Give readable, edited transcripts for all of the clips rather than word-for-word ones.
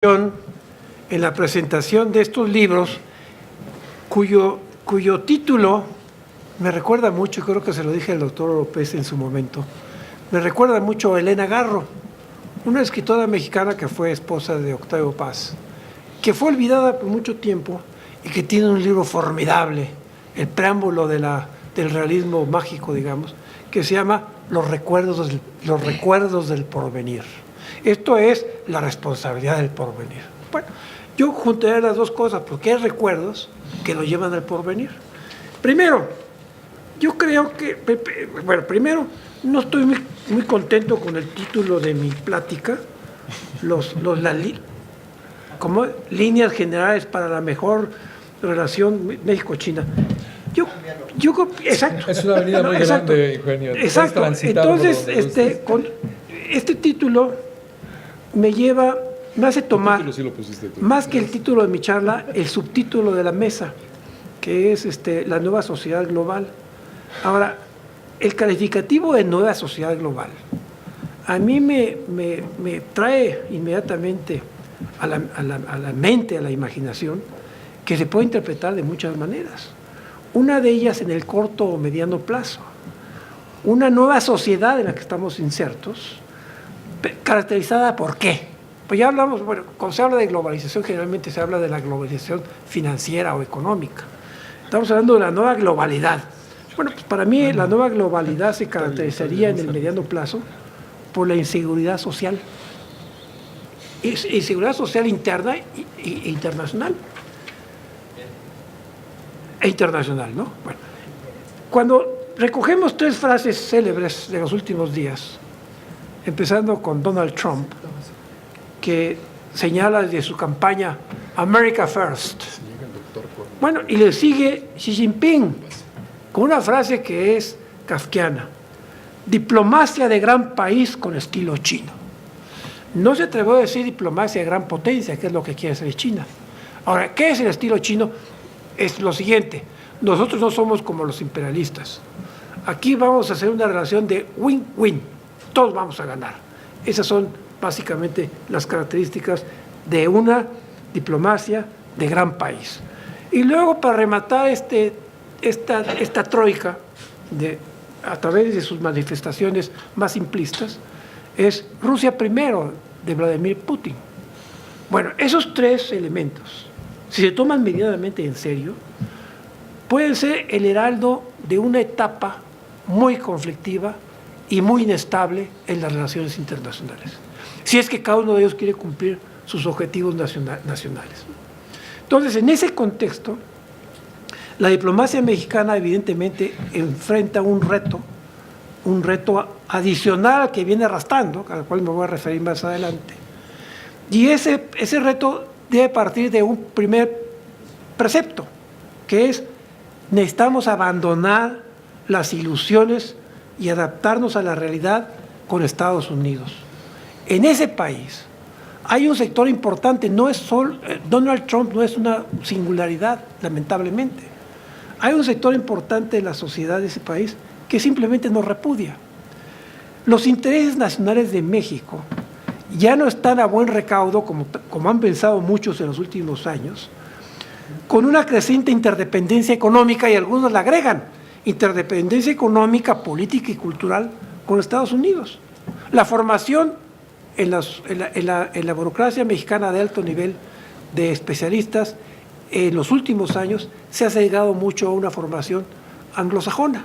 en la presentación de estos libros, cuyo título me recuerda mucho, creo que se lo dije al doctor López en su momento, me recuerda mucho a Elena Garro, una escritora mexicana que fue esposa de Octavio Paz, que fue olvidada por mucho tiempo y que tiene un libro formidable, el preámbulo del realismo mágico, digamos, que se llama Los recuerdos del porvenir. Esto es la responsabilidad del porvenir. Bueno, yo juntaré las dos cosas porque hay recuerdos que nos llevan al porvenir. Primero, yo creo que, bueno, primero, no estoy muy contento con el título de mi plática, como líneas generales para la mejor relación México-China. Yo exacto. Es una avenida muy grande, Eugenio. Exacto. Entonces, con este título me hace tomar, más que el título de mi charla, el subtítulo de la mesa, que es la nueva sociedad global. Ahora, el calificativo de nueva sociedad global a mí me trae inmediatamente a la mente, a la imaginación, que se puede interpretar de muchas maneras. Una de ellas en el corto o mediano plazo. Una nueva sociedad en la que estamos insertos, caracterizada por qué. Pues ya hablamos, bueno, cuando se habla de globalización, generalmente se habla de la globalización financiera o económica. Estamos hablando de la nueva globalidad. Bueno, pues para mí la nueva globalidad se caracterizaría en el mediano plazo por la inseguridad social. Inseguridad social interna e internacional. Internacional, ¿no? Bueno, cuando recogemos tres frases célebres de los últimos días, empezando con Donald Trump, que señala desde su campaña America First. Bueno, y le sigue Xi Jinping con una frase que es kafkiana: diplomacia de gran país con estilo chino. No se atrevió a decir diplomacia de gran potencia, que es lo que quiere hacer China. Ahora, ¿qué es el estilo chino? Es lo siguiente: nosotros no somos como los imperialistas. Aquí vamos a hacer una relación de win-win. Todos vamos a ganar. Esas son básicamente las características de una diplomacia de gran país. Y luego, para rematar esta troika, a través de sus manifestaciones más simplistas, es Rusia primero, de Vladimir Putin. Bueno, esos tres elementos, si se toman medianamente en serio, pueden ser el heraldo de una etapa muy conflictiva y muy inestable en las relaciones internacionales, si es que cada uno de ellos quiere cumplir sus objetivos nacionales. Entonces, en ese contexto, la diplomacia mexicana evidentemente enfrenta un reto adicional al que viene arrastrando, al cual me voy a referir más adelante. Y ese reto debe partir de un primer precepto, que es: necesitamos abandonar las ilusiones y adaptarnos a la realidad con Estados Unidos. En ese país hay un sector importante, no es solo, Donald Trump no es una singularidad, lamentablemente. Hay un sector importante de la sociedad de ese país que simplemente nos repudia. Los intereses nacionales de México ya no están a buen recaudo, como han pensado muchos en los últimos años, con una creciente interdependencia económica, y algunos la agregan, interdependencia económica, política y cultural con Estados Unidos. La formación en la burocracia mexicana de alto nivel de especialistas en los últimos años se ha llegado mucho a una formación anglosajona,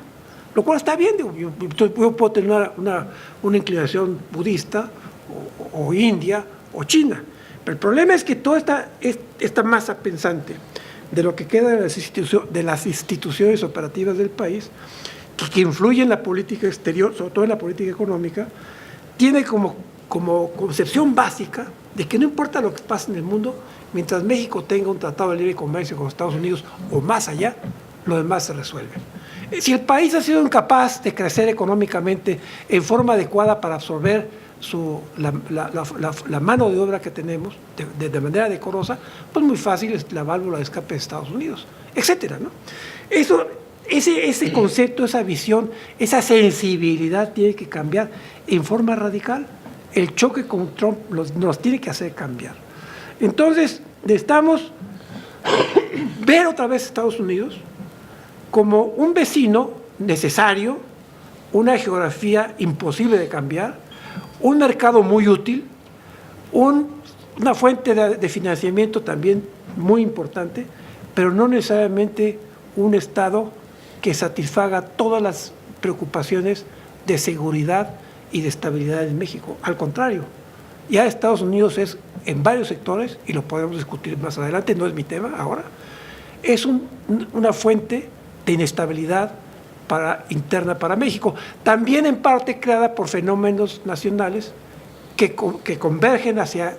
lo cual está bien. Yo puedo tener una inclinación budista o india o china, pero el problema es que toda esta masa pensante de lo que queda de las instituciones operativas del país, que influye en la política exterior, sobre todo en la política económica, tiene como concepción básica de que no importa lo que pase en el mundo, mientras México tenga un tratado de libre comercio con Estados Unidos o más allá, lo demás se resuelve. Si el país ha sido incapaz de crecer económicamente en forma adecuada para absorber la mano de obra que tenemos de manera decorosa, pues muy fácil es la válvula de escape de Estados Unidos, etcétera, ¿no? Ese concepto, esa visión, esa sensibilidad tiene que cambiar en forma radical. El choque con Trump nos tiene que hacer cambiar. Entonces, necesitamos ver otra vez a Estados Unidos como un vecino necesario, una geografía imposible de cambiar, un mercado muy útil, una fuente de financiamiento también muy importante, pero no necesariamente un Estado que satisfaga todas las preocupaciones de seguridad y de estabilidad en México. Al contrario, ya Estados Unidos es, en varios sectores, y lo podemos discutir más adelante, no es mi tema ahora, es una fuente de inestabilidad interna para México, también en parte creada por fenómenos nacionales que convergen hacia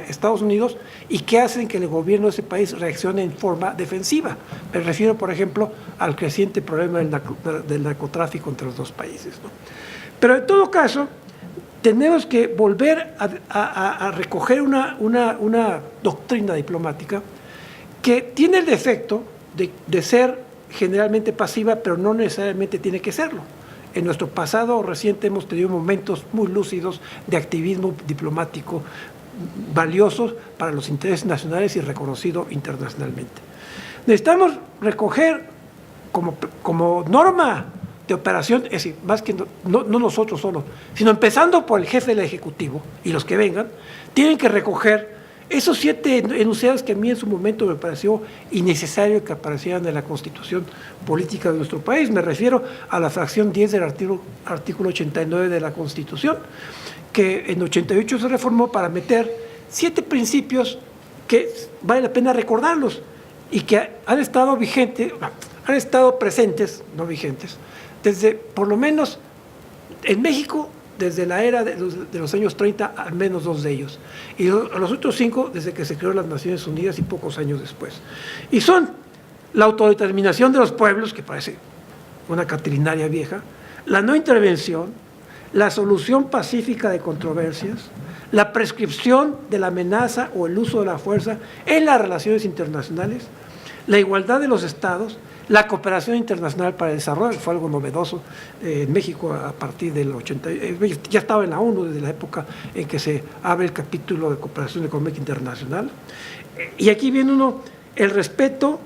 Estados Unidos y que hacen que el gobierno de ese país reaccione en forma defensiva. Me refiero, por ejemplo, al creciente problema del narcotráfico entre los dos países, ¿no? Pero en todo caso, tenemos que volver a recoger una doctrina diplomática que tiene el defecto de ser generalmente pasiva, pero no necesariamente tiene que serlo. En nuestro pasado reciente hemos tenido momentos muy lúcidos de activismo diplomático valiosos para los intereses nacionales y reconocido internacionalmente. Necesitamos recoger como norma de operación, es decir, más que no nosotros solos, sino empezando por el jefe del Ejecutivo y los que vengan, tienen que recoger esos 7 enunciados que a mí en su momento me pareció innecesario que aparecieran en la Constitución política de nuestro país. Me refiero a la fracción 10 del artículo 89 de la Constitución, que en 88 se reformó para meter 7 principios que vale la pena recordarlos y que han estado vigentes, han estado presentes, no vigentes, desde, por lo menos, en México, desde la era de los años 30, al menos 2 de ellos. Y los otros 5, desde que se creó las Naciones Unidas y pocos años después. Y son la autodeterminación de los pueblos, que parece una catilinaria vieja, la no intervención, la solución pacífica de controversias, la prescripción de la amenaza o el uso de la fuerza en las relaciones internacionales, la igualdad de los estados, la cooperación internacional para el desarrollo, que fue algo novedoso en México a partir del 80, ya estaba en la ONU desde la época en que se abre el capítulo de cooperación económica internacional. Y aquí viene el respeto,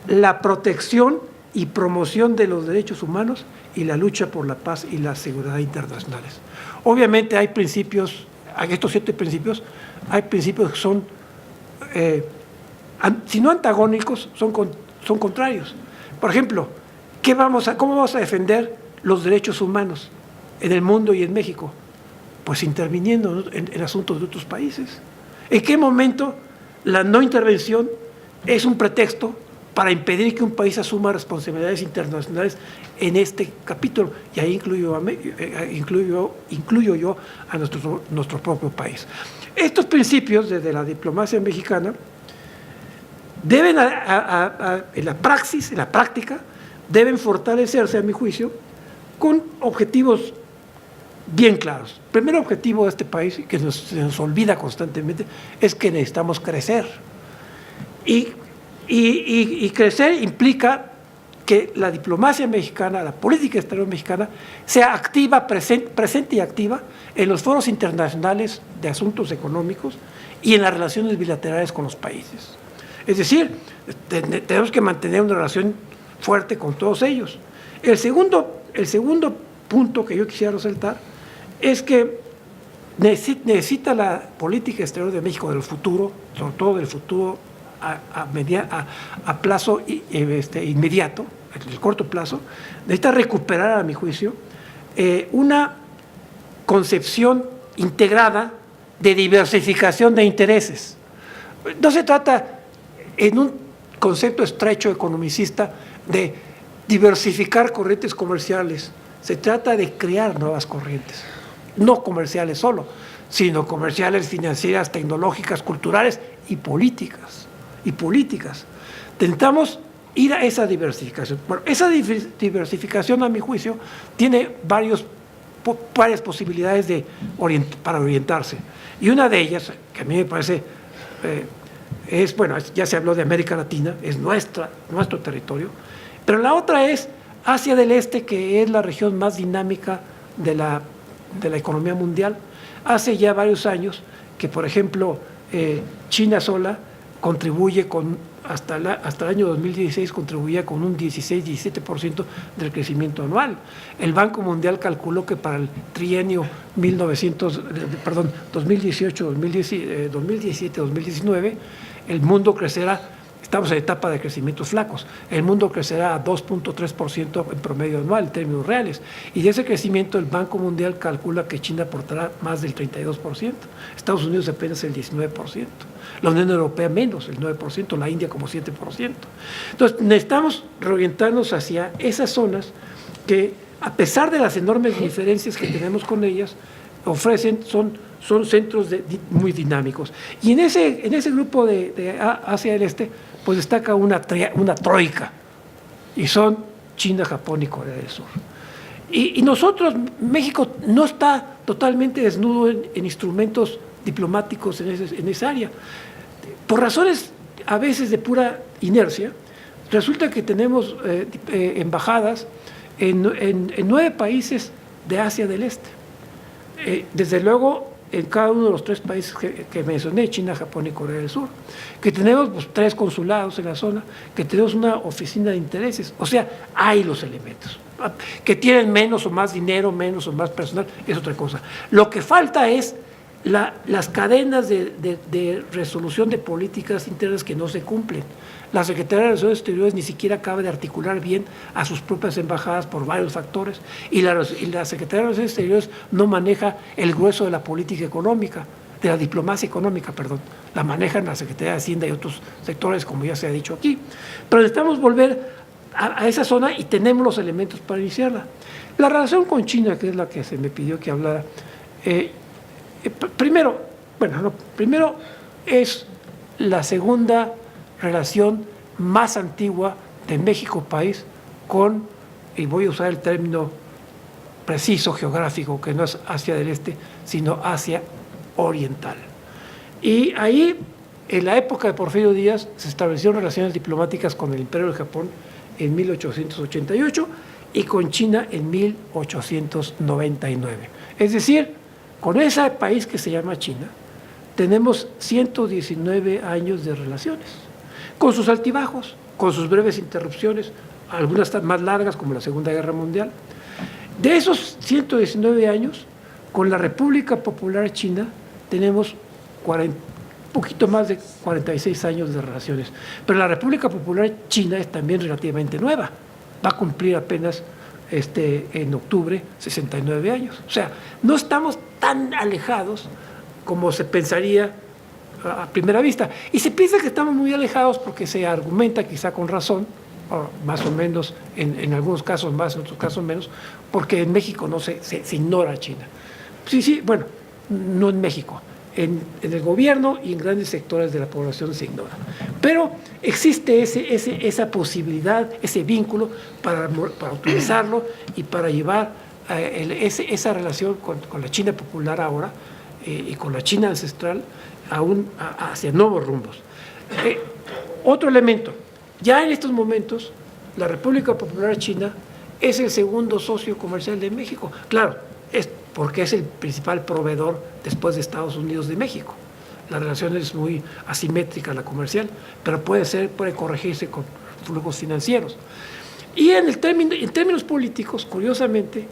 la protección y promoción de los derechos humanos y la lucha por la paz y la seguridad internacionales. Obviamente hay principios, estos 7 principios, hay principios que son, si no antagónicos, son contrarios. Por ejemplo, ¿cómo vamos a defender los derechos humanos en el mundo y en México? Pues interviniendo en asuntos de otros países. ¿En qué momento la no intervención es un pretexto para impedir que un país asuma responsabilidades internacionales en este capítulo? Y ahí incluyo yo a nuestro propio país. Estos principios desde la diplomacia mexicana deben, en la praxis, en la práctica, deben fortalecerse, a mi juicio, con objetivos bien claros. El primer objetivo de este país, que se nos olvida constantemente, es que necesitamos crecer. Y crecer implica que la diplomacia mexicana, la política exterior mexicana, sea activa, presente y activa en los foros internacionales de asuntos económicos y en las relaciones bilaterales con los países. Es decir, tenemos que mantener una relación fuerte con todos ellos. El segundo punto que yo quisiera resaltar es que necesita la política exterior de México del futuro, sobre todo del futuro a plazo inmediato, el corto plazo, necesita recuperar, a mi juicio, una concepción integrada de diversificación de intereses. No se trata, en un concepto estrecho economicista, de diversificar corrientes comerciales. Se trata de crear nuevas corrientes, no comerciales solo, sino comerciales, financieras, tecnológicas, culturales y políticas. Intentamos ir a esa diversificación. Bueno, esa diversificación, a mi juicio, tiene varias posibilidades para orientarse. Y una de ellas, que a mí me parece, ya se habló de América Latina, es nuestro territorio, pero la otra es Asia del Este, que es la región más dinámica de la economía mundial. Hace ya varios años que, por ejemplo, China sola contribuye hasta el año 2016 contribuía con un 16-17% del crecimiento anual. El Banco Mundial calculó que para el trienio 2017-2019 el mundo crecerá, estamos en etapa de crecimientos flacos, el mundo crecerá a 2.3% en promedio anual en términos reales, y de ese crecimiento el Banco Mundial calcula que China aportará más del 32%, Estados Unidos apenas el 19%, la Unión Europea menos, el 9%, la India como 7%. Entonces necesitamos reorientarnos hacia esas zonas que, a pesar de las enormes diferencias que tenemos con ellas, son centros muy dinámicos. Y en ese grupo de Asia del Este, pues destaca una troika, y son China, Japón y Corea del Sur. Y nosotros, México no está totalmente desnudo en instrumentos diplomáticos en esa área. Por razones a veces de pura inercia, resulta que tenemos embajadas en 9 países de Asia del Este. Desde luego, en cada uno de los 3 países que mencioné, China, Japón y Corea del Sur, que tenemos pues, 3 consulados en la zona, que tenemos una oficina de intereses, o sea, hay los elementos. Que tienen menos o más dinero, menos o más personal, es otra cosa. Lo que falta es las cadenas de resolución de políticas internas que no se cumplen. La Secretaría de Relaciones Exteriores ni siquiera acaba de articular bien a sus propias embajadas por varios factores, y la Secretaría de Relaciones Exteriores no maneja el grueso de la política económica, de la diplomacia económica, perdón. La manejan la Secretaría de Hacienda y otros sectores, como ya se ha dicho aquí. Pero necesitamos volver a esa zona y tenemos los elementos para iniciarla. La relación con China, que es la que se me pidió que hablara, primero es la segunda relación más antigua de México país con, y voy a usar el término preciso geográfico, que no es Asia del Este, sino Asia Oriental. Y ahí, en la época de Porfirio Díaz, se establecieron relaciones diplomáticas con el Imperio de Japón en 1888 y con China en 1899. Es decir, con ese país que se llama China, tenemos 119 años de relaciones, con sus altibajos, con sus breves interrupciones, algunas más largas, como la Segunda Guerra Mundial. De esos 119 años, con la República Popular China, tenemos poquito más de 46 años de relaciones. Pero la República Popular China es también relativamente nueva, va a cumplir apenas en octubre 69 años. O sea, no estamos tan alejados como se pensaría a primera vista. Y se piensa que estamos muy alejados porque se argumenta, quizá con razón, o más o menos, en algunos casos más, en otros casos menos, porque en México no se ignora a China. Sí, bueno, no en México, en el gobierno y en grandes sectores de la población se ignora. Pero existe esa posibilidad, ese vínculo para utilizarlo y para llevar esa relación con la China popular ahora y con la China ancestral hacia nuevos rumbos. Otro elemento, ya en estos momentos la República Popular China es el segundo socio comercial de México. Claro, es porque es el principal proveedor después de Estados Unidos de México. La relación es muy asimétrica, la comercial, pero puede corregirse con flujos financieros. Y en términos políticos, curiosamente,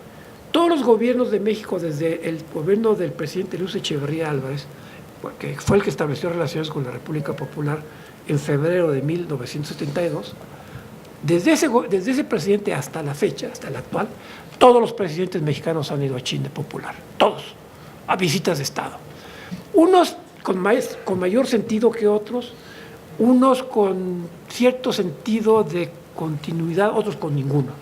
todos los gobiernos de México, desde el gobierno del presidente Luis Echeverría Álvarez, que fue el que estableció relaciones con la República Popular en febrero de 1972, desde ese presidente hasta la fecha, hasta la actual, todos los presidentes mexicanos han ido a China popular, todos, a visitas de Estado. Unos con mayor sentido que otros, unos con cierto sentido de continuidad, otros con ninguno.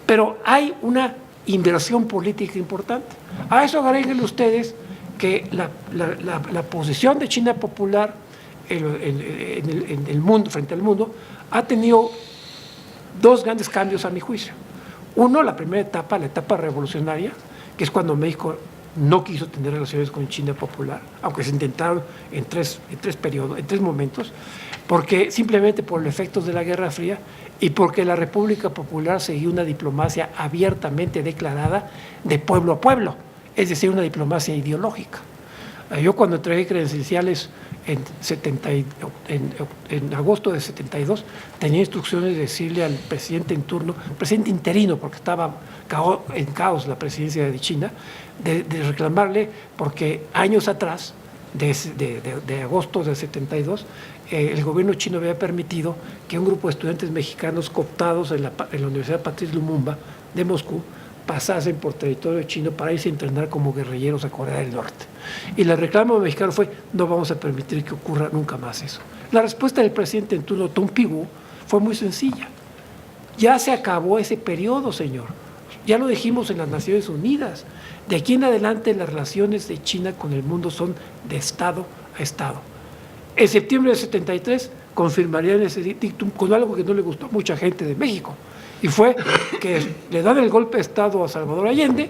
Pero hay una inversión política importante. A eso agréguenle ustedes que la posición de China popular en el mundo, frente al mundo, ha tenido 2 grandes cambios a mi juicio. Uno, la primera etapa, la etapa revolucionaria, que es cuando México no quiso tener relaciones con China popular, aunque se intentaron en tres momentos, porque simplemente por los efectos de la Guerra Fría y porque la República Popular seguía una diplomacia abiertamente declarada de pueblo a pueblo, es decir, una diplomacia ideológica. Yo cuando entregué credenciales en agosto de 72, tenía instrucciones de decirle al presidente en turno, presidente interino, porque estaba en caos la presidencia de China, de reclamarle, porque años atrás, de agosto del 72, el gobierno chino había permitido que un grupo de estudiantes mexicanos cooptados en la Universidad Patrice Lumumba de Moscú pasasen por territorio chino para irse a entrenar como guerrilleros a Corea del Norte. Y el reclamo mexicano fue: no vamos a permitir que ocurra nunca más eso. La respuesta del presidente en turno, Tung Ping-wu, fue muy sencilla. Ya se acabó ese periodo, señor. Ya lo dijimos en las Naciones Unidas. De aquí en adelante las relaciones de China con el mundo son de Estado a Estado. En septiembre de 73 confirmarían ese dictum con algo que no le gustó a mucha gente de México, y fue que le dan el golpe de Estado a Salvador Allende.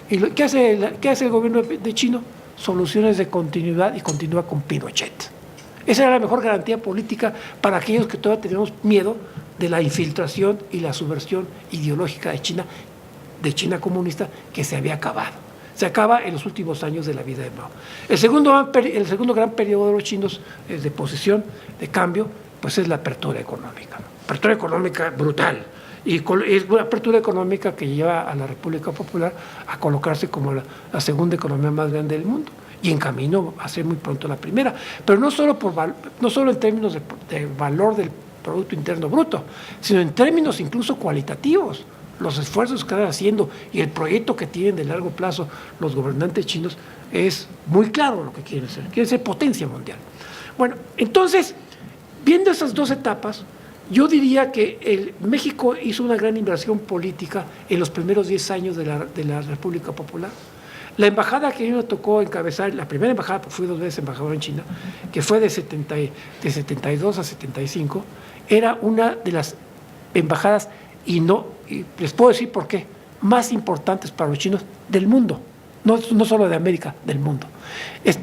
¿Y qué hace el gobierno de Chino? Soluciones de continuidad, y continúa con Pinochet. Esa era la mejor garantía política para aquellos que todavía tenemos miedo de la infiltración y la subversión ideológica de China comunista, que se había acabado. Se acaba en los últimos años de la vida de Mao. El segundo gran periodo de los chinos de posesión, de cambio, pues es la apertura económica. Apertura económica brutal. Y es una apertura económica que lleva a la República Popular a colocarse como la segunda economía más grande del mundo, y en camino a ser muy pronto la primera. Pero no solo en términos de valor del Producto Interno Bruto, sino en términos incluso cualitativos. Los esfuerzos que están haciendo y el proyecto que tienen de largo plazo los gobernantes chinos es muy claro lo que quieren ser potencia mundial. Bueno, entonces, viendo esas dos etapas, yo diría que México hizo una gran inversión política en los primeros 10 años de la República Popular. La embajada que a mí me tocó encabezar, la primera embajada, porque fui 2 veces embajador en China, que fue de 72 a 75, era una de las embajadas, y les puedo decir por qué, más importantes para los chinos del mundo, no solo de América, del mundo.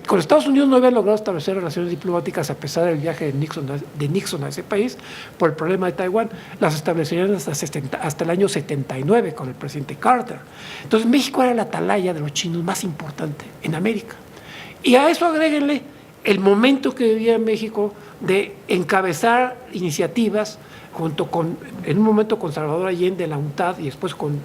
Con Estados Unidos no habían logrado establecer relaciones diplomáticas a pesar del viaje de Nixon a ese país por el problema de Taiwán. Las establecerían hasta el año 79 con el presidente Carter. Entonces México era la atalaya de los chinos más importante en América. Y a eso agréguenle el momento que vivía México de encabezar iniciativas en un momento con Salvador Allende, la UNTAD, y después con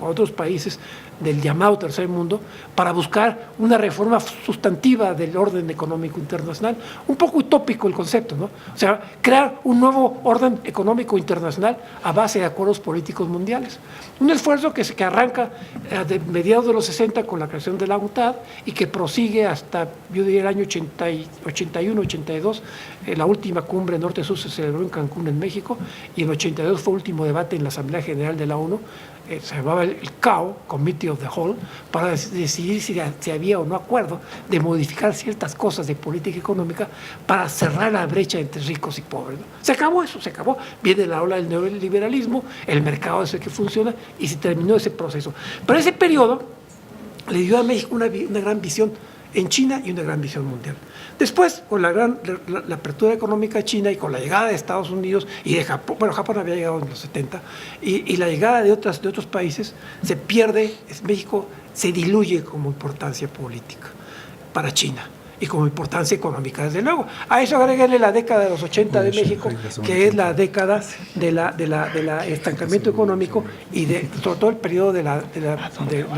otros países del llamado Tercer Mundo, para buscar una reforma sustantiva del orden económico internacional. Un poco utópico el concepto, ¿no? O sea, crear un nuevo orden económico internacional a base de acuerdos políticos mundiales. Un esfuerzo que arranca de mediados de los 60 con la creación de la UNTAD y que prosigue hasta, yo diría, el año 81, 82. La última cumbre norte-sur se celebró en Cancún, en México, y en 82 fue el último debate en la Asamblea General de la ONU. Se llamaba el CAO, Committee of the Whole, para decidir si había o no acuerdo de modificar ciertas cosas de política económica para cerrar la brecha entre ricos y pobres, ¿no? Se acabó eso, se acabó. Viene la ola del neoliberalismo, el mercado es el que funciona, y se terminó ese proceso. Pero ese periodo le dio a México una gran visión en China y una gran visión mundial. Después, con la apertura económica china y con la llegada de Estados Unidos y de Japón, bueno, Japón había llegado en los 70, y la llegada de otros países, se pierde, México se diluye como importancia política para China y como importancia económica, desde luego. A eso agréguenle la década de los 80 de México, que es la década del estancamiento económico y sobre todo el periodo del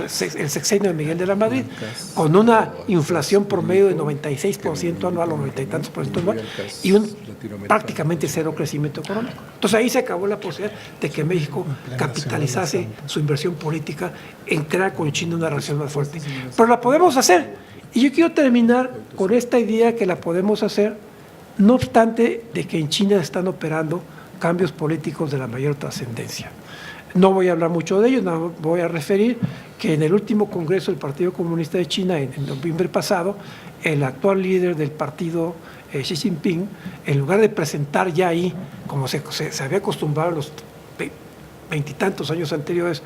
sexenio de Miguel de la Madrid, con una inflación promedio de 96% anual o 90 y tantos por ciento anual, y un prácticamente cero crecimiento económico. Entonces ahí se acabó la posibilidad de que México capitalizase su inversión política en crear con China una relación más fuerte. Pero la podemos hacer. Y yo quiero terminar con esta idea que la podemos hacer, no obstante de que en China están operando cambios políticos de la mayor trascendencia. No voy a hablar mucho de ellos, no voy a referir que en el último congreso del Partido Comunista de China, en noviembre pasado, el actual líder del partido, Xi Jinping, en lugar de presentar ya ahí, como se había acostumbrado en los 20 y tantos años anteriores,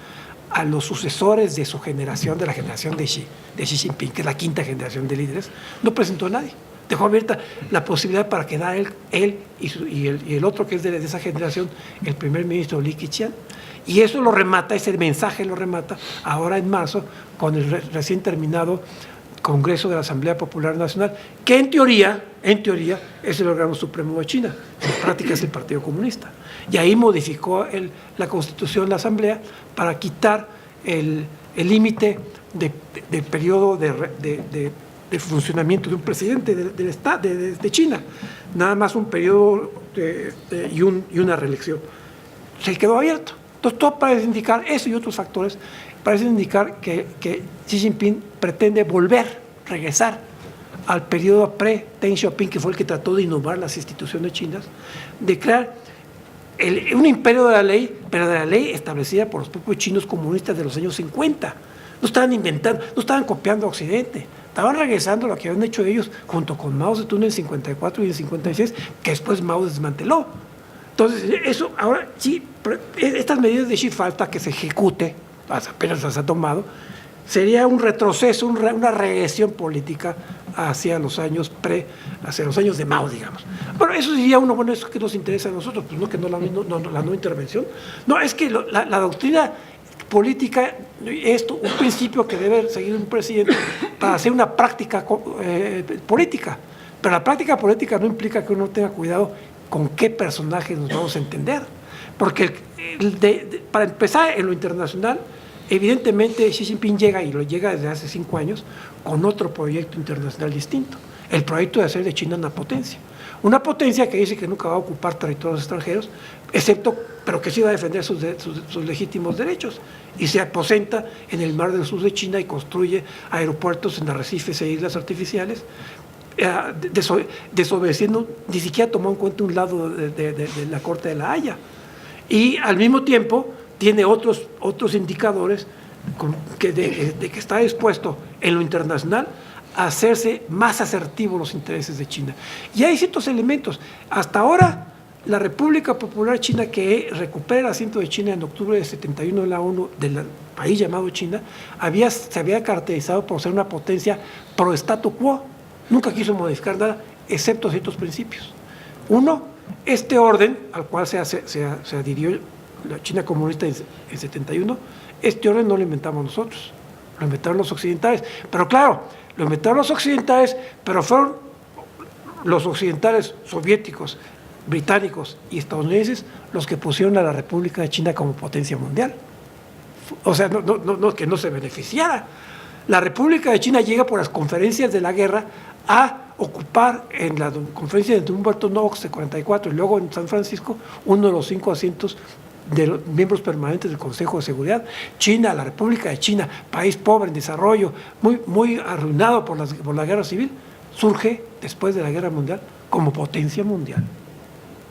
a los sucesores de su generación, de la generación de Xi Jinping, que es la quinta generación de líderes, no presentó a nadie. Dejó abierta la posibilidad para que él y el otro que es de esa generación, el primer ministro Li Keqiang. Y eso lo remata, ese mensaje lo remata ahora en marzo con el recién terminado Congreso de la Asamblea Popular Nacional, que en teoría es el órgano supremo de China, en práctica es el Partido Comunista. Y ahí modificó la Constitución de la Asamblea para quitar el límite de periodo de funcionamiento de un presidente del Estado de China, nada más un periodo y una reelección. Se quedó abierto. Entonces, todo parece indicar, eso y otros factores, parecen indicar que Xi Jinping pretende regresar al periodo pre-Deng Xiaoping, que fue el que trató de innovar las instituciones chinas, de crear un imperio de la ley, pero de la ley establecida por los propios chinos comunistas de los años 50. No estaban inventando, no estaban copiando a Occidente, estaban regresando a lo que habían hecho ellos junto con Mao Zedong en 54 y en 56, que después Mao desmanteló. Entonces, eso ahora sí, estas medidas de Xi falta que se ejecute, apenas las ha tomado, sería un retroceso, una regresión política hacia los años de Mao, digamos. Bueno, eso diría uno, bueno, eso que nos interesa a nosotros, pues no, que no la no intervención. No, es que la doctrina política es un principio que debe seguir un presidente para hacer una práctica política. Pero la práctica política no implica que uno tenga cuidado con qué personajes nos vamos a entender. Porque para empezar, en lo internacional, evidentemente Xi Jinping llega, y lo llega desde hace 5 años, con otro proyecto internacional distinto, el proyecto de hacer de China una potencia que dice que nunca va a ocupar territorios extranjeros, pero que sí va a defender sus legítimos derechos, y se aposenta en el mar del sur de China y construye aeropuertos en arrecifes e islas artificiales, desobedeciendo, ni siquiera tomó en cuenta un lado de la Corte de la Haya, y al mismo tiempo tiene otros indicadores de que está dispuesto en lo internacional a hacerse más asertivo los intereses de China. Y hay ciertos elementos. Hasta ahora, la República Popular China, que recupera el asiento de China en octubre de 71 de la ONU, del país llamado China, se había caracterizado por ser una potencia pro statu quo. Nunca quiso modificar nada, excepto ciertos principios. Uno, este orden al cual se adhirió la China comunista en 71, este orden no lo inventamos nosotros, lo inventaron los occidentales. Pero claro, lo inventaron los occidentales, pero fueron los occidentales soviéticos, británicos y estadounidenses los que pusieron a la República de China como potencia mundial. O sea, no que no se beneficiara. La República de China llega por las conferencias de la guerra a ocupar en la conferencia de Humberto Knox de 44 y luego en San Francisco uno de los 5 asientos de los miembros permanentes del Consejo de Seguridad. China, la República de China, país pobre en desarrollo, muy arruinado por la guerra civil, surge después de la guerra mundial como potencia mundial.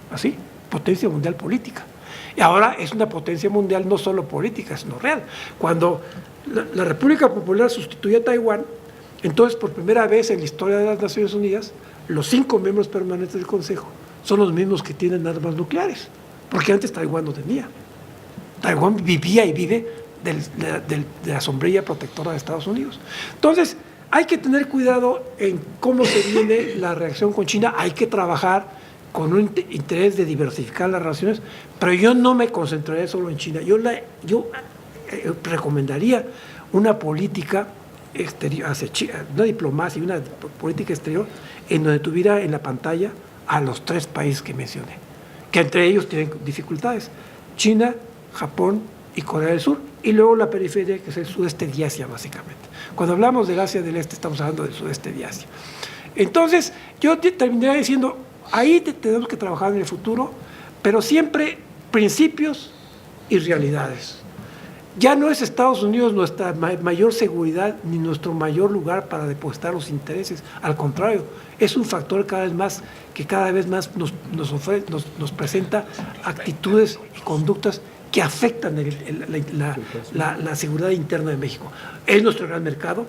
Así, potencia mundial política. Y ahora es una potencia mundial no solo política, sino real. Cuando la República Popular sustituye a Taiwán, entonces por primera vez en la historia de las Naciones Unidas, los 5 miembros permanentes del Consejo son los mismos que tienen armas nucleares, porque antes Taiwán no tenía. Taiwán vivía y vive de la sombrilla protectora de Estados Unidos. Entonces, hay que tener cuidado en cómo se viene la reacción con China, hay que trabajar con un interés de diversificar las relaciones, pero yo no me concentraría solo en China. Yo recomendaría una política exterior, una diplomacia y una política exterior en donde tuviera en la pantalla a los 3 países que mencioné, que entre ellos tienen dificultades: China, Japón y Corea del Sur, y luego la periferia, que es el sudeste de Asia, básicamente. Cuando hablamos del Asia del Este, estamos hablando del sudeste de Asia. Entonces, yo terminaría diciendo, ahí tenemos que trabajar en el futuro, pero siempre principios y realidades. Ya no es Estados Unidos nuestra mayor seguridad ni nuestro mayor lugar para depositar los intereses. Al contrario, es un factor cada vez más nos presenta actitudes y conductas que afectan la seguridad interna de México. Es nuestro gran mercado.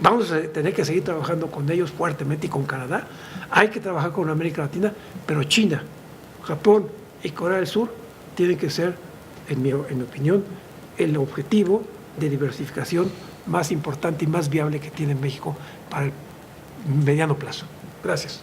Vamos a tener que seguir trabajando con ellos fuertemente y con Canadá. Hay que trabajar con América Latina, pero China, Japón y Corea del Sur tienen que ser, en mi opinión, el objetivo de diversificación más importante y más viable que tiene México para el mediano plazo. Gracias.